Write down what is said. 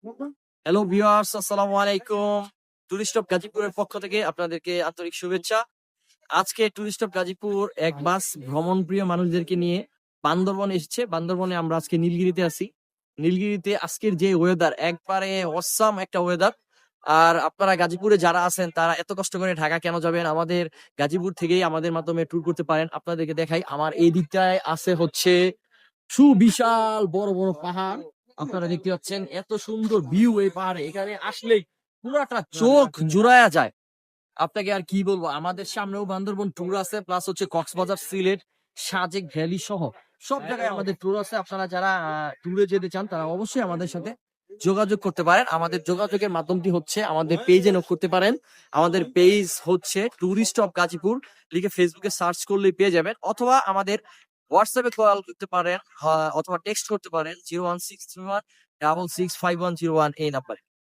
Hello viewers, আসসালামু আলাইকুম। Tourist of গাজীপুরের পক্ষ থেকে আপনাদেরকে আন্তরিক শুভেচ্ছা। আজকে টুরিস্ট অফ গাজীপুর এক বাস ভ্রমণ প্রিয় মানুষদেরকে নিয়ে বান্দরবন এসেছে। বান্দরবনে আমরা আজকে নীলগিরিতে আছি। নীলগিরিতে আজকের যে ওয়েদার, একবারে অসাম একটা ওয়েদার। আর আপনারা গাজীপুরে যারা আছেন তারা এত কষ্ট করে ঢাকা কেন যাবেন? আমাদের গাজীপুর থেকেই আমাদের মাধ্যমে ট্যুর করতে পারেন। আপনাদেরকে দেখাই, আমার এই দিকটায় আছে হচ্ছে সুবিশাল বড় বড় পাহাড়। আপনারা দেখতে পাচ্ছেন এত সুন্দর ভিউ এই পাহাড়ে, এখানে আসলেই পুরাটা চোখ জুড়ায়া যায়। আপনাকে আর কি বলবো, আমাদের সামনেও বান্দরবন ট্যুর আছে, প্লাস হচ্ছে কক্সবাজার, সিলেট, সাজেক ভ্যালি সহ সব জায়গায় আমাদের ট্যুর আছে। আপনারা যারা ট্যুরে যেতে চান তারা অবশ্যই আমাদের সাথে যোগাযোগ করতে পারেন। আমাদের যোগাযোগের মাধ্যমটি হচ্ছে আমাদের পেজে নক করতে পারেন। আমাদের পেজ হচ্ছে টুরিস্ট অফ গাজীপুর, লিখে ফেসবুকে সার্চ করলেই পেয়ে যাবেন, অথবা আমাদের হোয়াটসঅ্যাপে কল করতে পারেন, অথবা টেক্সট করতে পারেন 01631 665101 এই নাম্বারে।